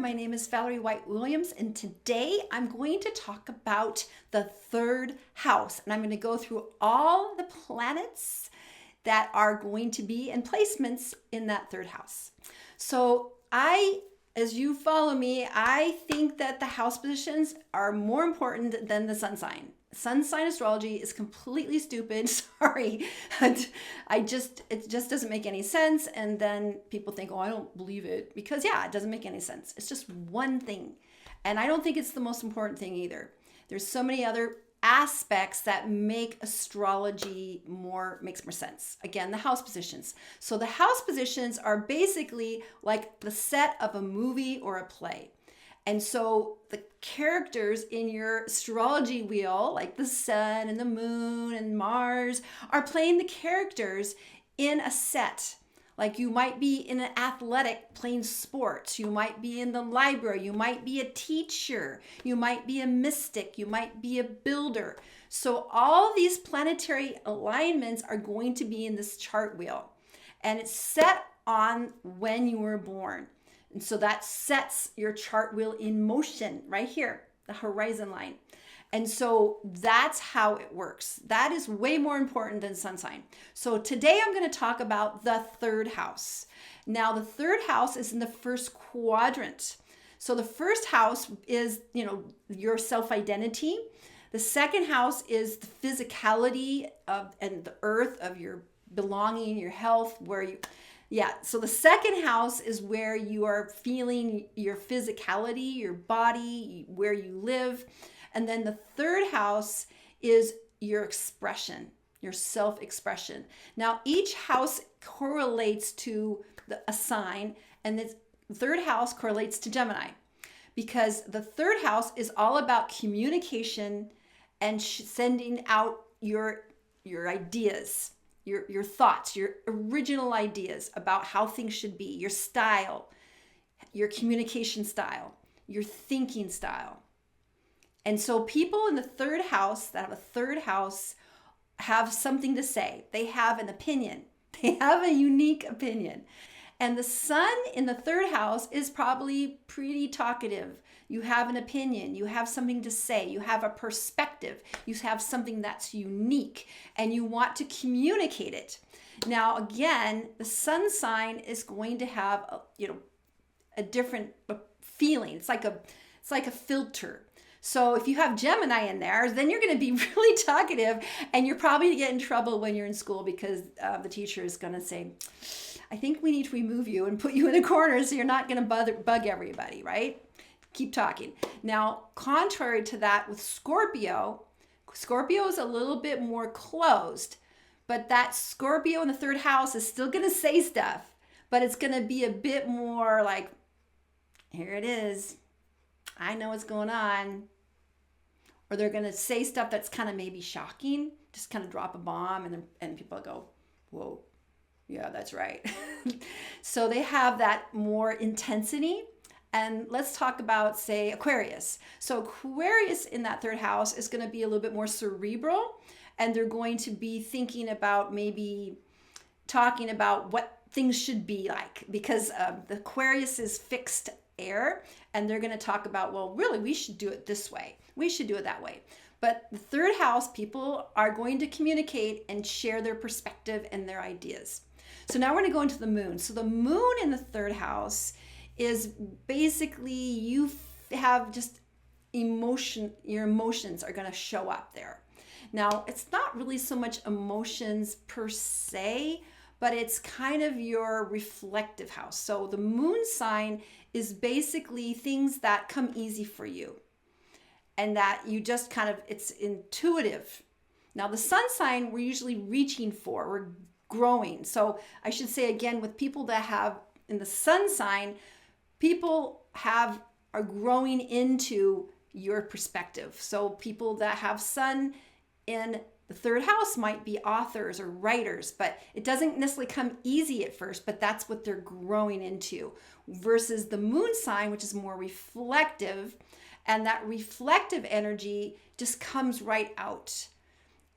My name is Valerie White-Williams, and today I'm going to talk about the third house. And I'm going to go through all the planets that are going to be in placements in that third house. So as you follow me, I think that the house positions are more important than the sun sign. Sun sign astrology is completely stupid. Sorry. It just doesn't make any sense. And then people think, oh, I don't believe it because it doesn't make any sense. It's just one thing. And I don't think it's the most important thing either. There's so many other aspects that make astrology makes more sense. Again, the house positions. So the house positions are basically like the set of a movie or a play. And so the characters in your astrology wheel, like the sun and the moon and Mars, are playing the characters in a set. Like you might be in an athletic playing sports. You might be in the library. You might be a teacher. You might be a mystic. You might be a builder. So all these planetary alignments are going to be in this chart wheel. And it's set on when you were born. And so that sets your chart wheel in motion right here, the horizon line. And so that's how it works. That is way more important than sun sign. So today I'm going to talk about the third house. Now the third house is in the first quadrant. So the first house is, your self-identity. The second house is the physicality and the earth of your belonging, your health, so the second house is where you are feeling your physicality, your body, where you live. And then the third house is your expression, your self-expression. Now, each house correlates to a sign, and the third house correlates to Gemini because the third house is all about communication and sending out your ideas. Your thoughts, your original ideas about how things should be, your style, your communication style, your thinking style. And so people in the third house that have a third house have something to say. They have an opinion. They have a unique opinion. And the sun in the third house is probably pretty talkative. You have an opinion, you have something to say, you have a perspective, you have something that's unique, and you want to communicate it. Now, again, the sun sign is going to have a different feeling. It's like a filter. So if you have Gemini in there, then you're going to be really talkative, and you're probably going to get in trouble when you're in school because the teacher is going to say, I think we need to remove you and put you in a corner so you're not going to bug everybody, right? Keep talking. Now, contrary to that with Scorpio is a little bit more closed, but that Scorpio in the third house is still going to say stuff, but it's going to be a bit more like, here it is. I know what's going on. Or they're going to say stuff that's kind of maybe shocking, just kind of drop a bomb, and people go, whoa, yeah, that's right. So they have that more intensity. And let's talk about, say, Aquarius. So Aquarius in that third house is going to be a little bit more cerebral, and they're going to be thinking about maybe talking about what things should be like, because the Aquarius is fixed air, and they're going to talk about, well, really, we should do it this way. We should do it that way. But the third house, people are going to communicate and share their perspective and their ideas. So now we're going to go into the moon. So the moon in the third house is basically you have just emotion. Your emotions are going to show up there. Now, it's not really so much emotions per se, but it's kind of your reflective house. So the moon sign is basically things that come easy for you and that you just it's intuitive. Now, the sun sign, we're usually reaching for, we're growing. So I should say again, with people that have in the sun sign, people are growing into your perspective. So people that have sun in the third house might be authors or writers, but it doesn't necessarily come easy at first, but that's what they're growing into. Versus the moon sign, which is more reflective, and that reflective energy just comes right out.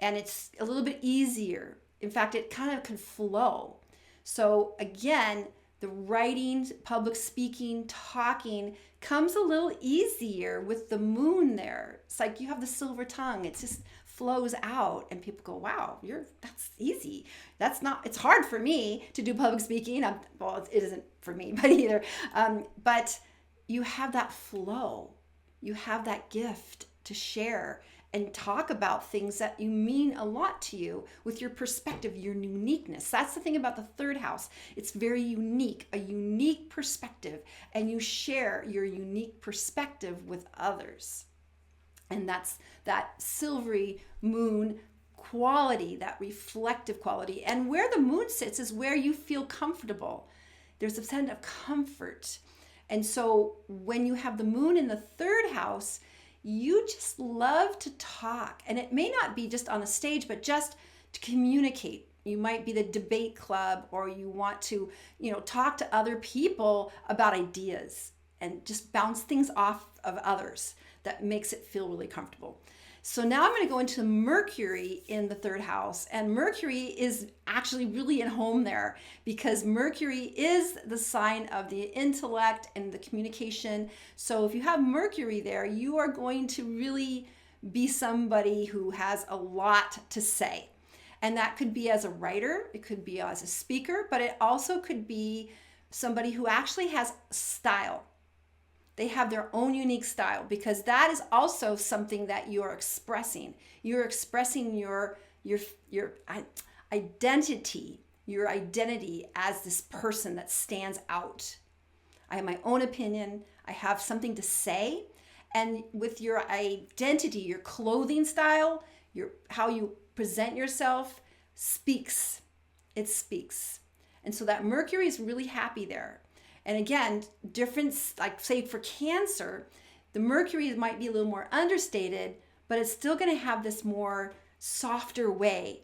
And it's a little bit easier. In fact, it kind of can flow. So again, The writing, public speaking, talking comes a little easier with the moon there. It's like you have the silver tongue. It just flows out and people go, wow, that's easy. It's hard for me to do public speaking. Well, it isn't for me, but either. But you have that flow. You have that gift to share and talk about things that you mean a lot to you with your perspective, your uniqueness. That's the thing about the third house. It's very unique, a unique perspective, and you share your unique perspective with others. And that's that silvery moon quality, that reflective quality. And where the moon sits is where you feel comfortable. There's a sense of comfort. And so when you have the moon in the third house, you just love to talk. And it may not be just on a stage, but just to communicate. You might be the debate club, or you want to, talk to other people about ideas and just bounce things off of others. That makes it feel really comfortable. So now I'm going to go into Mercury in the third house. And Mercury is actually really at home there because Mercury is the sign of the intellect and the communication. So if you have Mercury there, you are going to really be somebody who has a lot to say. And that could be as a writer, it could be as a speaker, but it also could be somebody who actually has style. They have their own unique style, because that is also something that you're expressing. You're expressing your identity, as this person that stands out. I have my own opinion. I have something to say. And with your identity, your clothing style, how you present yourself speaks. It speaks. And so that Mercury is really happy there. And again, difference, like say for Cancer, the Mercury might be a little more understated, but it's still going to have this more softer way,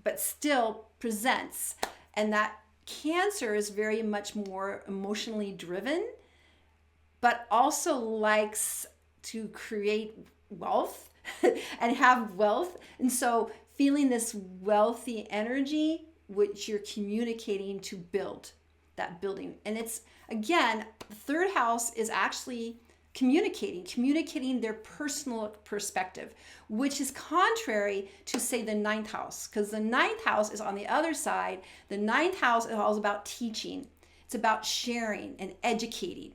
but still presents. And that Cancer is very much more emotionally driven, but also likes to create wealth and have wealth. And so feeling this wealthy energy, which you're communicating to build that building. And it's, again, the third house is actually communicating their personal perspective, which is contrary to, say, the ninth house, because the ninth house is on the other side. The ninth house is all about teaching. It's about sharing and educating.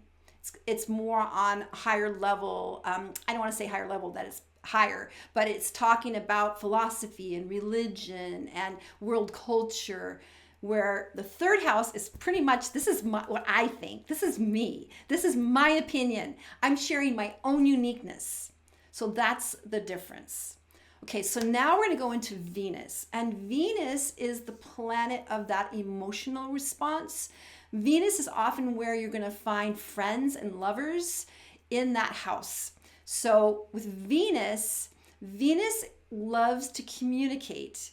It's more on higher level. I don't want to say higher level, that is higher, but it's talking about philosophy and religion and world culture, where the third house is pretty much, this is what I think. This is me. This is my opinion. I'm sharing my own uniqueness. So that's the difference. Okay, so now we're going to go into Venus. And Venus is the planet of that emotional response. Venus is often where you're going to find friends and lovers in that house. So with Venus loves to communicate,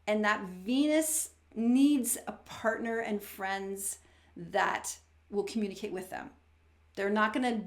and that Venus needs a partner and friends that will communicate with them. They're not going to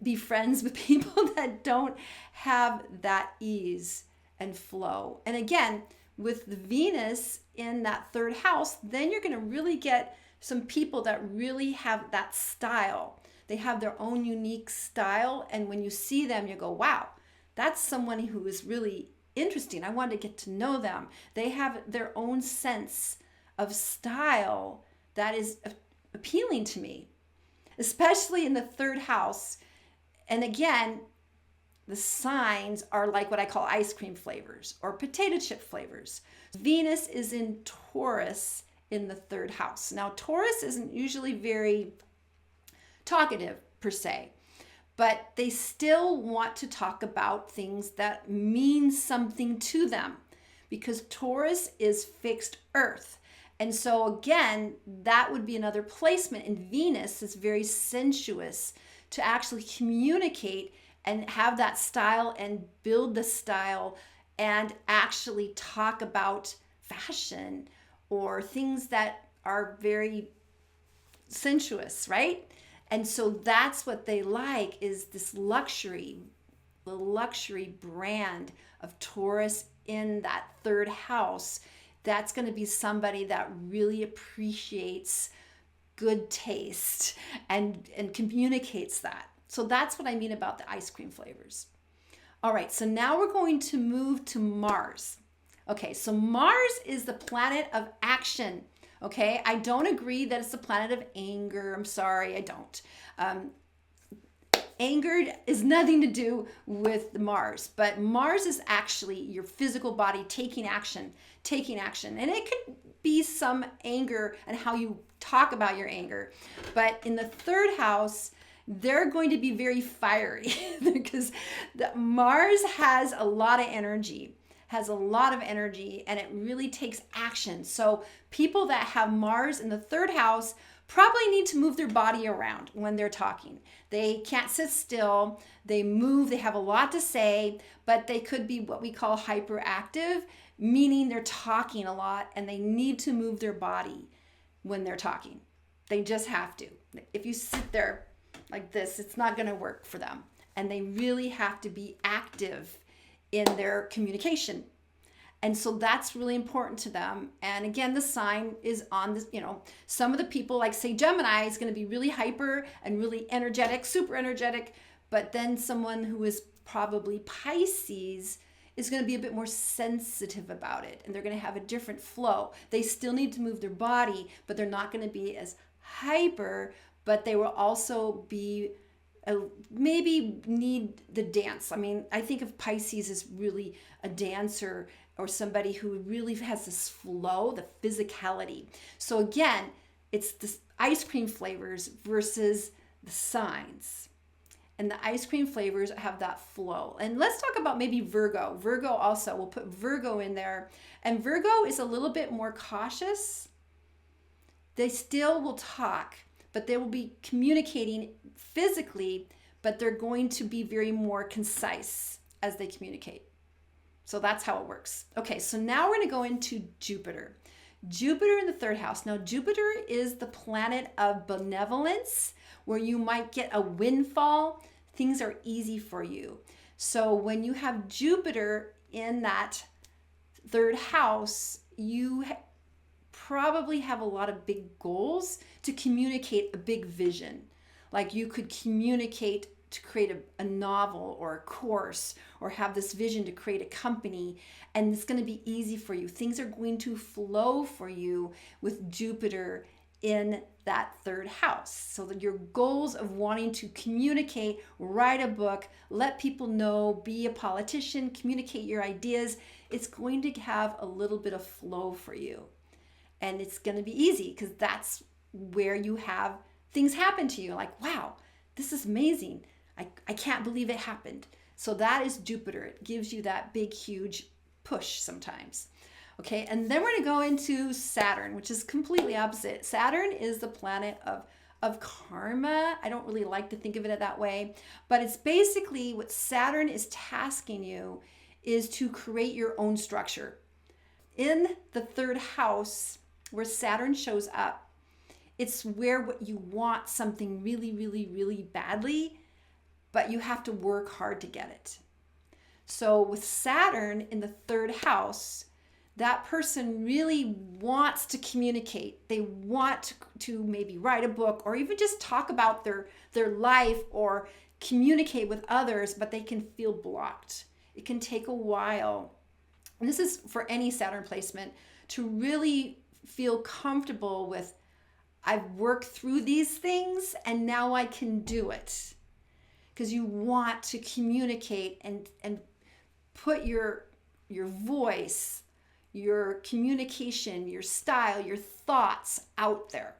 be friends with people that don't have that ease and flow. And again, with the Venus in that third house, then you're going to really get some people that really have that style. They have their own unique style. And when you see them, you go, wow, that's someone who is really interesting. I want to get to know them. They have their own sense of style that is appealing to me, especially in the third house. And again, the signs are like what I call ice cream flavors or potato chip flavors. Venus is in Taurus in the third house. Now, Taurus isn't usually very talkative per se, but they still want to talk about things that mean something to them, because Taurus is fixed earth. And so again, that would be another placement in Venus is very sensuous, to actually communicate and have that style and build the style and actually talk about fashion or things that are very sensuous, right? And so that's what they like, is this luxury, the luxury brand of Taurus in that third house. That's going to be somebody that really appreciates good taste and communicates that. So that's what I mean about the ice cream flavors. All right, so now we're going to move to Mars. Okay, so Mars is the planet of action. Okay, I don't agree that it's the planet of anger. I'm sorry, I don't. Anger is nothing to do with Mars, but Mars is actually your physical body taking action. And it could be some anger and how you talk about your anger. But in the third house, they're going to be very fiery because Mars has a lot of energy, and it really takes action. So people that have Mars in the third house probably need to move their body around when they're talking. They can't sit still. They move. They have a lot to say, but they could be what we call hyperactive, meaning they're talking a lot and they need to move their body when they're talking. They just have to. If you sit there like this, it's not going to work for them. And they really have to be active in their communication. And so that's really important to them. And again, the sign is on this, some of the people, like say Gemini, is going to be really hyper and really energetic, super energetic. But then someone who is probably Pisces is going to be a bit more sensitive about it. And they're going to have a different flow. They still need to move their body, but they're not going to be as hyper, but they will also be maybe need the dance. I mean, I think of Pisces as really a dancer or somebody who really has this flow, the physicality. So again, it's the ice cream flavors versus the signs. And the ice cream flavors have that flow. And let's talk about maybe Virgo. Virgo also, we'll put Virgo in there. And Virgo is a little bit more cautious. They still will talk, but they will be communicating physically, but they're going to be very more concise as they communicate. So that's how it works. Okay, so now we're going to go into Jupiter. Jupiter in the third house. Now, Jupiter is the planet of benevolence, where you might get a windfall. Things are easy for you. So when you have Jupiter in that third house, you probably have a lot of big goals to communicate a big vision. Like you could communicate to create a novel or a course, or have this vision to create a company, and it's going to be easy for you. Things are going to flow for you with Jupiter in that third house. So that your goals of wanting to communicate, write a book, let people know, be a politician, communicate your ideas, it's going to have a little bit of flow for you. And it's going to be easy because that's where you have things happen to you. Like, wow, this is amazing. I can't believe it happened. So that is Jupiter. It gives you that big, huge push sometimes. Okay, and then we're going to go into Saturn, which is completely opposite. Saturn is the planet of karma. I don't really like to think of it that way, but it's basically what Saturn is tasking you is to create your own structure. In the third house, where Saturn shows up, it's where what you want something really, really, really badly, but you have to work hard to get it. So with Saturn in the third house, that person really wants to communicate. They want to maybe write a book or even just talk about their life or communicate with others, but they can feel blocked. It can take a while. And this is for any Saturn placement to really feel comfortable with, I've worked through these things and now I can do it. Because you want to communicate and put your voice, your communication, your style, your thoughts out there.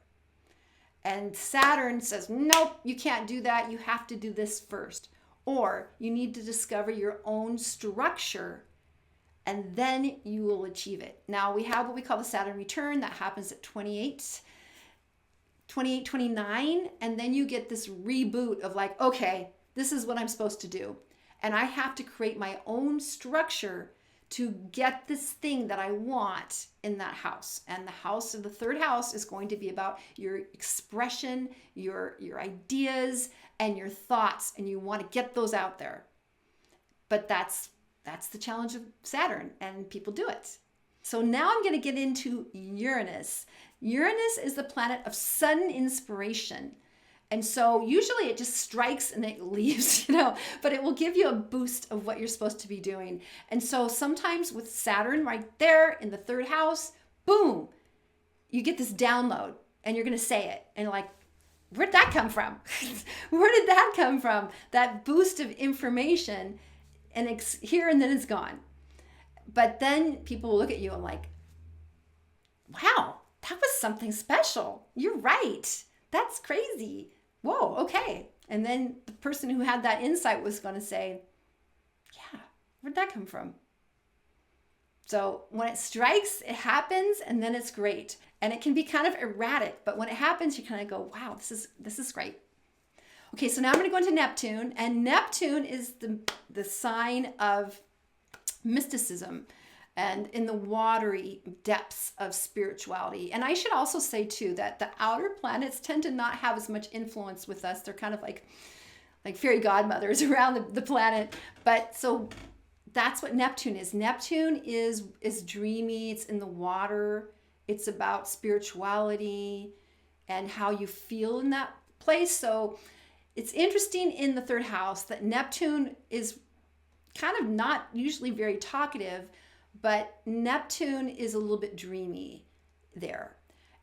And Saturn says, nope, you can't do that. You have to do this first. Or you need to discover your own structure and then you will achieve it. Now we have what we call the Saturn return that happens at 28, 29. And then you get this reboot of like, okay, this is what I'm supposed to do. And I have to create my own structure to get this thing that I want in that house. And the house of the third house is going to be about your expression, your ideas, and your thoughts. And you want to get those out there. But that's the challenge of Saturn, and people do it. So now I'm going to get into Uranus. Uranus is the planet of sudden inspiration. And so usually it just strikes and it leaves, but it will give you a boost of what you're supposed to be doing. And so sometimes with Saturn right there in the third house, boom, you get this download and you're going to say it. And you're like, where'd that come from? Where did that come from? That boost of information, and it's here and then it's gone. But then people will look at you and like, wow, that was something special. You're right. That's crazy. Whoa, okay. And then the person who had that insight was going to say, yeah, where'd that come from? So when it strikes, it happens, and then it's great. And it can be kind of erratic, but when it happens, you kind of go, wow, this is great. Okay, so now I'm going to go into Neptune, and Neptune is the sign of mysticism and in the watery depths of spirituality. And I should also say too that the outer planets tend to not have as much influence with us. They're kind of like fairy godmothers around the planet. But so that's what Neptune is. Neptune is dreamy. It's in the water. It's about spirituality and how you feel in that place. So it's interesting in the third house that Neptune is kind of not usually very talkative, but Neptune is a little bit dreamy there.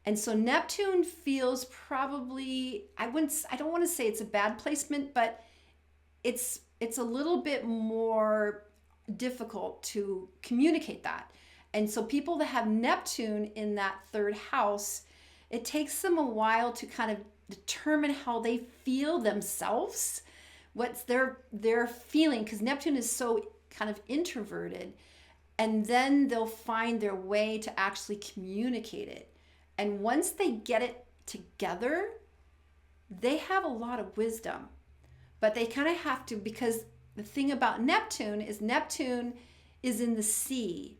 And so Neptune feels probably, I don't want to say it's a bad placement, but it's a little bit more difficult to communicate that. And so people that have Neptune in that third house, it takes them a while to kind of determine how they feel themselves, what's their feeling, because Neptune is so kind of introverted. And then they'll find their way to actually communicate it. And once they get it together, they have a lot of wisdom. But they kind of have to, because the thing about Neptune is in the sea.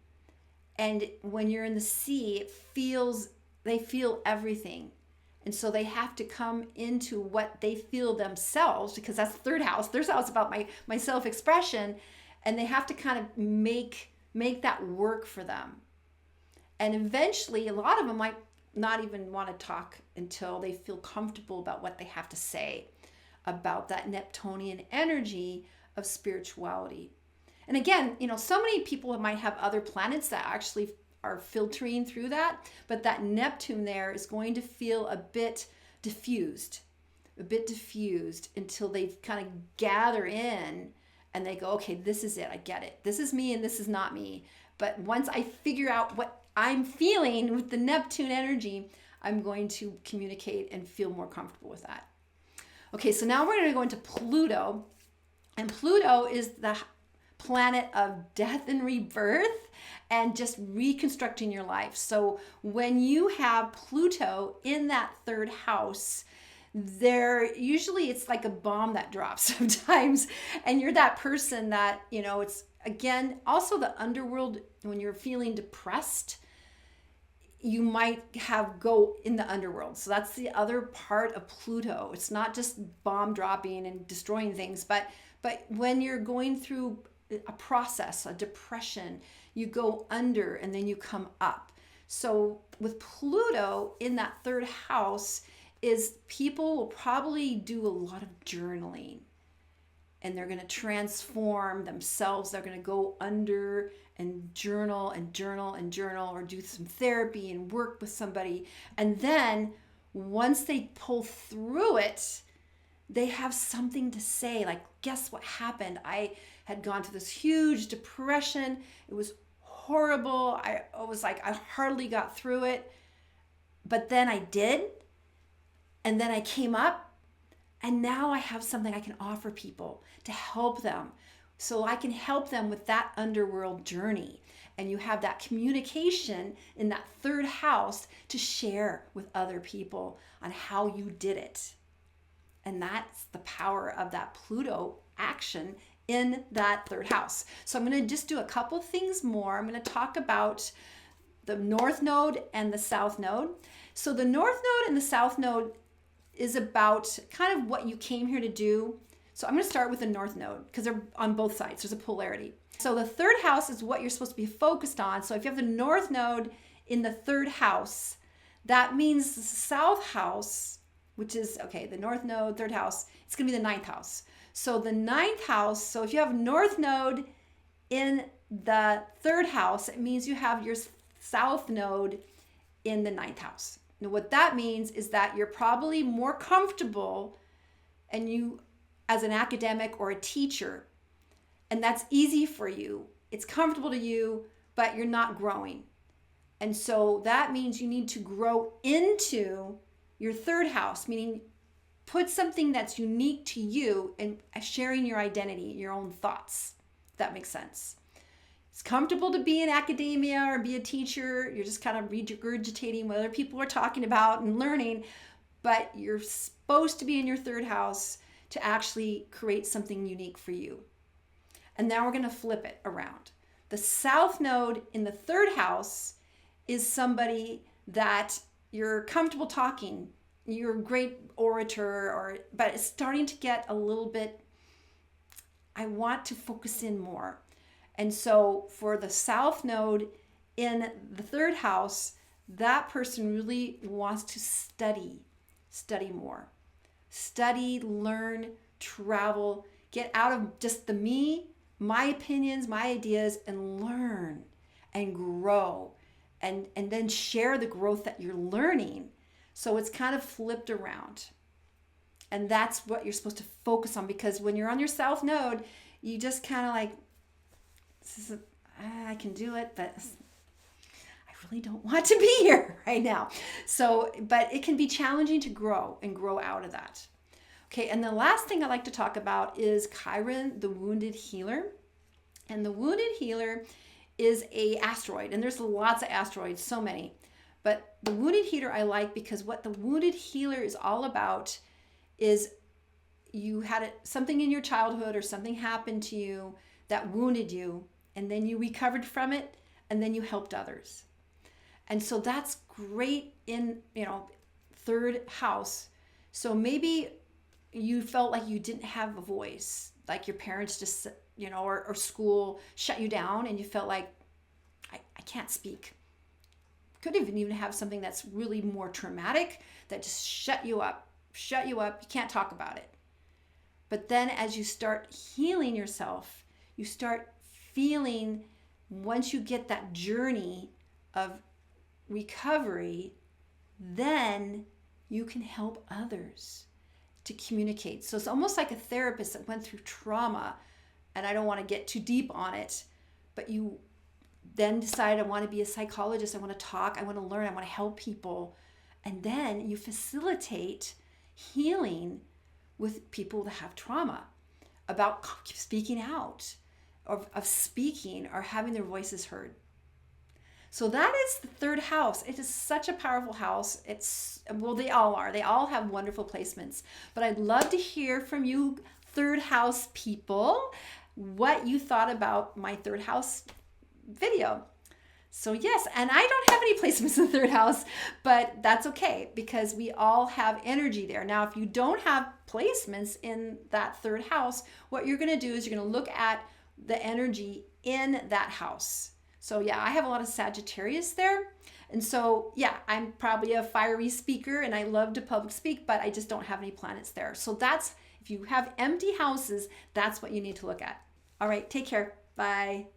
And when you're in the sea, they feel everything. And so they have to come into what they feel themselves, because that's the third house. Third house is about my self-expression. And they have to kind of make that work for them. And eventually, a lot of them might not even want to talk until they feel comfortable about what they have to say about that Neptunian energy of spirituality. And again, so many people might have other planets that actually are filtering through that, but that Neptune there is going to feel a bit diffused until they kind of gather in and they go, okay, this is it. I get it. This is me and this is not me. But once I figure out what I'm feeling with the Neptune energy, I'm going to communicate and feel more comfortable with that. Okay, so now we're going to go into Pluto. And Pluto is the planet of death and rebirth and just reconstructing your life. So when you have Pluto in that third house, usually it's like a bomb that drops sometimes, and you're that person that, it's again also the underworld. When you're feeling depressed, you might go in the underworld. So that's the other part of Pluto. It's not just bomb dropping and destroying things, but when you're going through a process, a depression, you go under and then you come up. So with Pluto in that third house, is people will probably do a lot of journaling, and they're going to transform themselves. They're going to go under and journal, or do some therapy and work with somebody. And then once they pull through it, they have something to say, like, guess what happened? I had gone through this huge depression. It was horrible. I was like, I hardly got through it. But then I did. And then I came up, and now I have something I can offer people to help them. So I can help them with that underworld journey. And you have that communication in that third house to share with other people on how you did it. And that's the power of that Pluto action in that third house. So I'm going to just do a couple things more. I'm going to talk about the North Node and the South Node. So the North Node and the South Node is about kind of what you came here to do. So I'm going to start with the North Node because they're on both sides. There's a polarity. So the third house is what you're supposed to be focused on. So if you have the north node in the third house, that means the south house, which is, okay, the north node, third house, it's going to be the ninth house. So the ninth house, so if you have north node in the third house, it means you have your south node in the ninth house. Now, what that means is that you're probably more comfortable, and you, as an academic or a teacher, and that's easy for you. It's comfortable to you, but you're not growing. And so that means you need to grow into your third house, meaning put something that's unique to you and sharing your identity, your own thoughts. If that makes sense. It's comfortable to be in academia or be a teacher. You're just kind of regurgitating what other people are talking about and learning, but you're supposed to be in your third house to actually create something unique for you. And now we're going to flip it around. The south node in the third house is somebody that you're comfortable talking. You're a great orator, but it's starting to get a little bit, I want to focus in more. And so for the south node in the third house, that person really wants to study more. Study, learn, travel, get out of just the me, my opinions, my ideas, and learn and grow, and then share the growth that you're learning. So it's kind of flipped around. And that's what you're supposed to focus on, because when you're on your south node, you just kind of like, I can do it, but I really don't want to be here right now. So, but it can be challenging to grow and grow out of that. Okay, and the last thing I like to talk about is Chiron, the wounded healer. And the wounded healer is a asteroid, and there's lots of asteroids, so many. But the wounded healer I like because what the wounded healer is all about is you had something in your childhood or something happened to you that wounded you, and then you recovered from it, and then you helped others. And so that's great in, third house. So maybe you felt like you didn't have a voice, like your parents just, or school shut you down, and you felt like, I can't speak. Could even have something that's really more traumatic that just shut you up. You can't talk about it. But then as you start healing yourself, you start feeling, once you get that journey of recovery, then you can help others to communicate. So it's almost like a therapist that went through trauma, and I don't want to get too deep on it, but you then decide, I want to be a psychologist, I want to talk, I want to learn, I want to help people. And then you facilitate healing with people that have trauma, about speaking out, of speaking or having their voices heard. So that is the third house. It is such a powerful house. They all are. They all have wonderful placements. But I'd love to hear from you third house people, what you thought about my third house video. So yes, and I don't have any placements in the third house, but that's okay because we all have energy there. Now, if you don't have placements in that third house, what you're going to do is you're going to look at the energy in that house. So yeah, I have a lot of Sagittarius there. And so yeah, I'm probably a fiery speaker and I love to public speak, but I just don't have any planets there. So that's, if you have empty houses, that's what you need to look at. All right, take care. Bye.